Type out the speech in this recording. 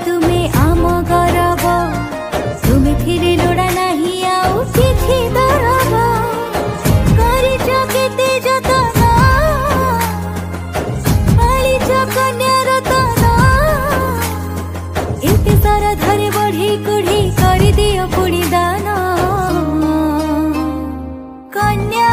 तुम्हें आम गौरव तुम्हें फिर लोड़ा नहीं आउ किछि दरब करिछ केते जतन पालिछ कन्यार तन एते सारा धरे बढ़ी कुढ़ी कर दियो पुणी दान कन्या